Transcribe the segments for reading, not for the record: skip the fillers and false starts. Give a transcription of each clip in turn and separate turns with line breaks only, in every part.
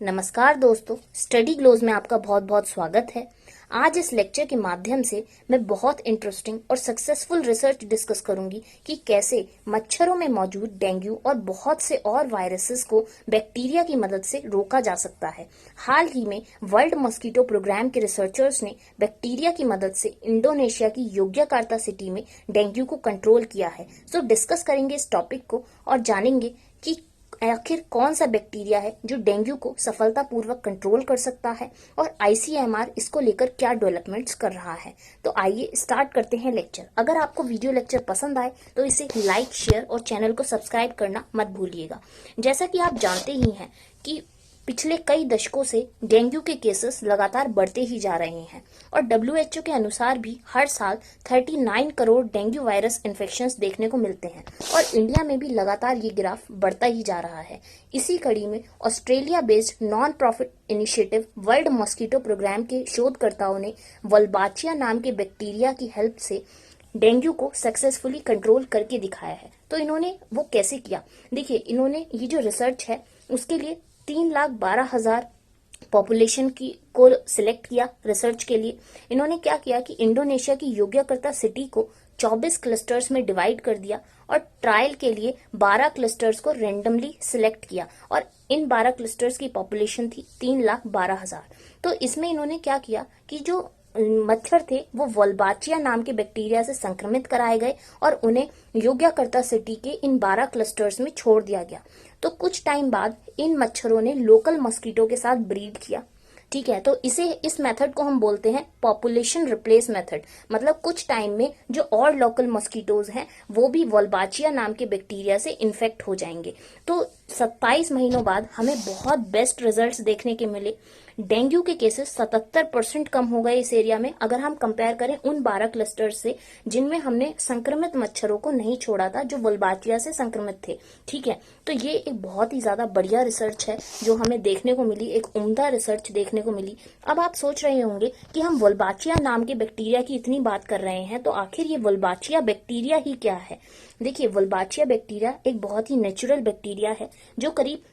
नमस्कार दोस्तों, study glows में आपका बहुत बहुत स्वागत है। आज इस लेक्चर के माध्यम से मैं बहुत इंटरेस्टिंग और सक्सेसफुल रिसर्च डिस्कस करूंगी कि कैसे मच्छरों में मौजूद डेंगू और बहुत से और वायरसेस को बैक्टीरिया की मदद से रोका जा सकता है। हाल ही में वर्ल्ड मॉस्किटो प्रोग्राम के रिसर्चर्स ने बैक्टीरिया की मदद से इंडोनेशिया की योग्यकार्ता सिटी में डेंगू को कंट्रोल किया है। सो डिस्कस करेंगे इस टॉपिक को और जानेंगे कि आखिर कौन सा बैक्टीरिया है जो डेंगू को सफलतापूर्वक कंट्रोल कर सकता है और आईसीएमआर इसको लेकर क्या डेवलपमेंट्स कर रहा है। तो आइए स्टार्ट करते हैं लेक्चर। अगर आपको वीडियो लेक्चर पसंद आए तो इसे लाइक, शेयर और चैनल को सब्सक्राइब करना मत भूलिएगा। जैसा कि आप जानते ही हैं कि पिछले कई दशकों से डेंगू के केसेस लगातार बढ़ते ही जा रहे हैं और डब्ल्यूएचओ के अनुसार भी हर साल 39 करोड़ डेंगू वायरस इन्फेक्शंस देखने को मिलते हैं और इंडिया में भी लगातार ये ग्राफ बढ़ता ही जा रहा है। इसी कड़ी में Australia based non profit initiative world mosquito program के शोधकर्ताओं ने वोल्बाचिया नाम के बैक्टीरिया की हेल्प से डेंगू को सक्सेसफुली कंट्रोल करके दिखाया है। तो इन्होंने वो कैसे किया, देखिए इन्होंने ये जो रिसर्च है उसके लिए 3,12,000 पॉपुलेशन को सिलेक्ट किया रिसर्च के लिए। इन्होंने क्या किया कि इंडोनेशिया की योग्यकर्ता सिटी को 24 क्लस्टर्स में डिवाइड कर दिया और ट्रायल के लिए 12 क्लस्टर्स को रेंडमली सिलेक्ट किया और इन 12 क्लस्टर्स की पॉपुलेशन थी 3,12,000। तो इसमें इन्होंने क्या किया कि जो मच्छर थे वो वोल्बाचिया नाम के बैक्टीरिया से संक्रमित कराए गए और उन्हें योग्यकर्ता सिटी के इन 12 क्लस्टर्स में छोड़ दिया गया। तो कुछ टाइम बाद इन मच्छरों ने लोकल मॉस्किटो के साथ ब्रीड किया। ठीक है, तो इस मेथड को हम बोलते हैं पॉपुलेशन रिप्लेस मेथड। मतलब कुछ टाइम में जो और लोकल मॉस्किटोज हैं वो भी वोल्बाचिया नाम के बैक्टीरिया से इन्फेक्ट हो जाएंगे। तो 27 महीनों बाद हमें बहुत बेस्ट रिजल्ट्स देखने के मिले। डेंगू के केसेस 77% कम हो गए इस एरिया में अगर हम कंपेयर करें उन 12 क्लस्टर्स से जिनमें हमने संक्रमित मच्छरों को नहीं छोड़ा था जो वोल्बाचिया से संक्रमित थे। ठीक है, तो ये एक बहुत ही ज्यादा बढ़िया रिसर्च है जो हमें देखने को मिली, एक उम्दा रिसर्च देखने को मिली। अब आप सोच रहे होंगे कि हम वोल्बाचिया नाम के बैक्टीरिया की इतनी बात कर रहे हैं तो आखिर ये वोल्बाचिया बैक्टीरिया ही क्या है। देखिए, वोल्बाचिया बैक्टीरिया एक बहुत ही नेचुरल बैक्टीरिया है जो करीब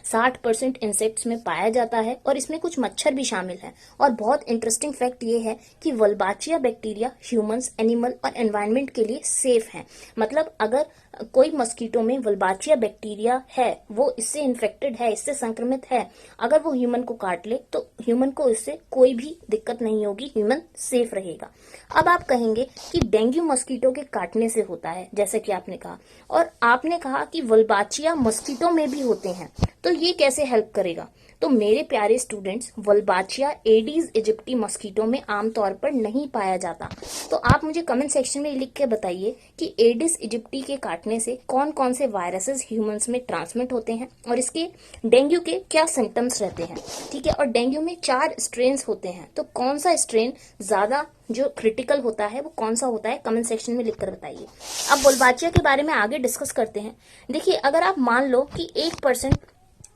60% इंसेक्ट्स में पाया जाता है और इसमें कुछ मच्छर भी शामिल हैं। और बहुत इंटरेस्टिंग फैक्ट ये है कि वोल्बाचिया बैक्टीरिया ह्यूमंस, एनिमल और एनवायरनमेंट के लिए सेफ है। मतलब अगर कोई मस्कीटो में वोल्बाचिया बैक्टीरिया है, वो इससे इन्फेक्टेड है, इससे संक्रमित है, अगर वो ह्यूमन को काट ले तो ह्यूमन को इससे कोई भी दिक्कत नहीं होगी, ह्यूमन सेफ रहेगा। अब आप कहेंगे कि डेंगू मस्कीटो के काटने से होता है जैसे कि आपने कहा, और आपने कहा कि वोल्बाचिया मस्कीटो में भी होते हैं, तो ये कैसे हेल्प करेगा। तो मेरे प्यारे students, Wolbachia Aedes aegypti mosquito में आमतौर पर नहीं पाया जाता। तो आप मुझे कमेंट सेक्शन में लिख के बताइए कि एडिस इजिप्टी के काटने से कौन कौन से वायरसेस ह्यूमंस में ट्रांसमिट होते हैं और इसके डेंगू के क्या सिम्टम्स रहते हैं। ठीक है, और डेंगू में 4 स्ट्रेन्स होते हैं, तो कौन सा स्ट्रेन ज्यादा जो क्रिटिकल होता है वो कौन सा होता है, कमेंट सेक्शन में लिखकर बताइए। अब वोल्बाचिया के बारे में आगे डिस्कस करते हैं। देखिए, अगर आप मान लो कि 1%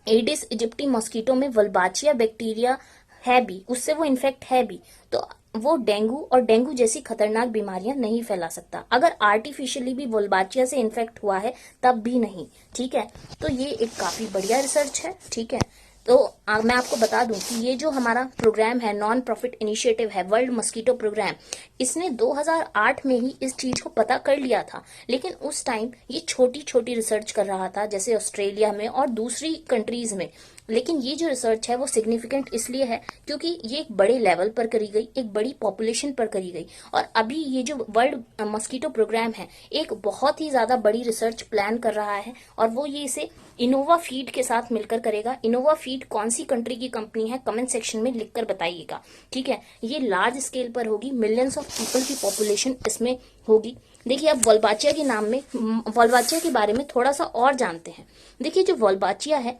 एडिस इजिप्टी मॉस्किटो में वोल्बाचिया बैक्टीरिया है भी, उससे वो इन्फेक्ट है भी, तो वो डेंगू और डेंगू जैसी खतरनाक बीमारियां नहीं फैला सकता। अगर आर्टिफिशियली भी वोल्बाचिया से इन्फेक्ट हुआ है तब भी नहीं। ठीक है, तो ये एक काफी बढ़िया रिसर्च है। ठीक है, तो मैं आपको बता दूं कि ये जो हमारा प्रोग्राम है, नॉन प्रॉफिट इनिशिएटिव है वर्ल्ड मॉस्किटो प्रोग्राम, इसने 2008 में ही इस चीज को पता कर लिया था। लेकिन उस टाइम ये छोटी छोटी रिसर्च कर रहा था, जैसे ऑस्ट्रेलिया में और दूसरी कंट्रीज में। लेकिन ये जो रिसर्च है वो सिग्निफिकेंट इसलिए है क्योंकि ये एक बड़े लेवल पर करी गई, एक बड़ी पॉपुलेशन पर करी गई। और अभी ये जो वर्ल्ड मॉस्किटो प्रोग्राम है एक बहुत ही ज्यादा बड़ी रिसर्च प्लान कर रहा है और वो ये इसे इनोवा फीड के साथ मिलकर करेगा। इनोवा फीड कौन सी कंट्री की कंपनी है, कमेंट सेक्शन में लिखकर बताइएगा। ठीक है, ये लार्ज स्केल पर होगी, मिलियंस ऑफ पीपल की पॉपुलेशन इसमें होगी। देखिए, अब वोल्बाचिया के नाम में, वोल्बाचिया के बारे में थोड़ा सा और जानते हैं। देखिए, जो वोल्बाचिया है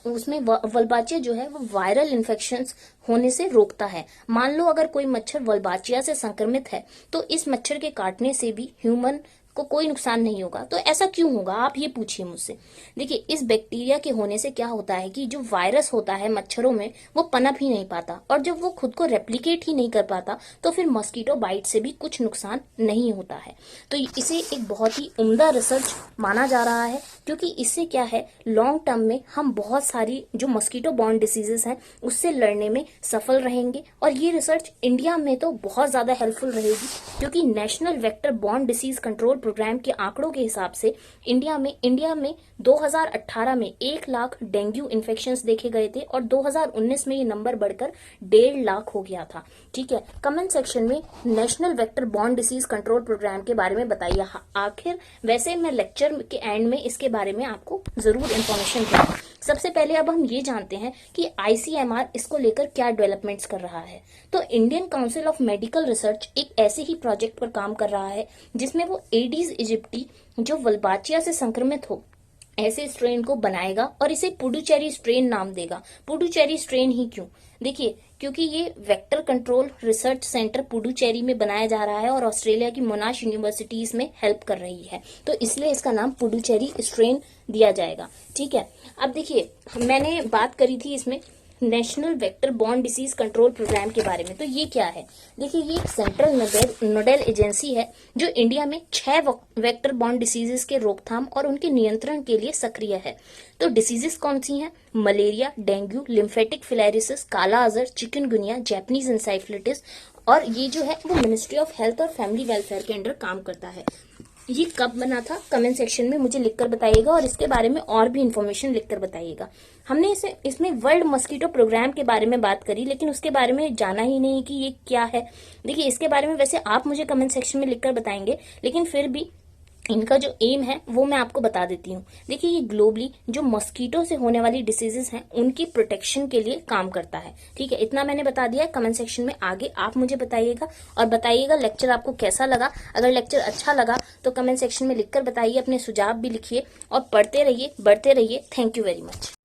उसमें वोल्बाचिया जो है वो वायरल इन्फेक्शंस होने से रोकता है। मान लो अगर कोई मच्छर वोल्बाचिया से संक्रमित है तो इस मच्छर के काटने से भी ह्यूमन को कोई नुकसान नहीं होगा। तो ऐसा क्यों होगा, आप ये पूछिए मुझसे। देखिए, इस बैक्टीरिया के होने से क्या होता है कि जो वायरस होता है मच्छरों में वो पनप ही नहीं पाता, और जब वो खुद को रेप्लिकेट ही नहीं कर पाता तो फिर मॉस्किटो बाइट से भी कुछ नुकसान नहीं होता है। तो इसे एक बहुत ही उम्दा रिसर्च माना जा रहा है, क्योंकि इससे क्या है, लॉन्ग टर्म में हम बहुत सारी जो मॉस्किटो बॉर्न डिसीजेस हैं उससे लड़ने में सफल रहेंगे। और ये रिसर्च इंडिया में तो बहुत ज्यादा हेल्पफुल रहेगी, क्योंकि national vector borne disease control program के आंकड़ों के हिसाब से इंडिया में 2018 में 1 लाख डेंगू इन्फेक्शंस देखे गए थे, और 2019 में ये नंबर बढ़कर 1.5 लाख हो गया था। ठीक है, कमेंट सेक्शन में national vector borne disease control program के बारे में बताइए। आखिर वैसे मैं लेक्चर के एंड में इसके बारे में आपको जरूर इंफॉर्मेशन दूंगा। सबसे पहले अब हम ये जानते हैं कि ICMR इसको लेकर क्या डेवलपमेंट्स कर रहा है। तो Indian council of medical research एक ऐसे ही प्रोजेक्ट पर काम कर रहा है जिसमें वो एडीज इजिप्टी, जो वल्बाचिया से संक्रमित हो, ऐसे स्ट्रेन को बनाएगा और इसे पुडुचेरी स्ट्रेन नाम देगा। पुडुचेरी स्ट्रेन ही क्यों? देखिए, क्योंकि ये vector control research centre Puducherry में बनाया जा रहा है और ऑस्ट्रेलिया की मोनाश यूनिवर्सिटीज में हेल्प कर रही है, तो इसलिए इसका नाम पुडुचेरी स्ट्रेन दिया जाएगा। ठीक है, अब देखिए, मैंने बात करी थी इसमें national vector borne disease control program के बारे में। तो ये क्या है? देखिए, ये एक सेंट्रल नोडल एजेंसी है जो इंडिया में 6 वेक्टर बॉर्न डिसीजेस के रोकथाम और उनके नियंत्रण के लिए सक्रिय है। तो डिसीजेस कौन सी हैं? मलेरिया, डेंगू, लिम्फेटिक फिलारिसिस, काला अजहर, चिकनगुनिया, जैपनीज एन्सेफेलाइटिस। और ये जो है वो मिनिस्ट्री ऑफ हेल्थ और फैमिली वेलफेयर के अंडर काम करता है। ये कब बना था, कमेंट सेक्शन में मुझे लिखकर बताइएगा, और इसके बारे में और भी इन्फॉर्मेशन लिखकर बताइएगा। हमने इसमें वर्ल्ड मॉस्किटो प्रोग्राम के बारे में बात करी, लेकिन उसके बारे में जाना ही नहीं कि ये क्या है। देखिए, इसके बारे में वैसे आप मुझे कमेंट सेक्शन में लिखकर बताएंगे, लेकिन फिर भी इनका जो एम है वो मैं आपको बता देती हूँ। देखिए, ये ग्लोबली जो मॉस्किटो से होने वाली डिसीजेस हैं उनकी प्रोटेक्शन के लिए काम करता है। ठीक है, इतना मैंने बता दिया है। कमेंट सेक्शन में आगे आप मुझे बताइएगा, और बताइएगा लेक्चर आपको कैसा लगा। अगर लेक्चर अच्छा लगा तो कमेंट सेक्शन में लिखकर बताइए, अपने सुझाव भी लिखिए, और पढ़ते रहिए, बढ़ते रहिए। Thank you very much.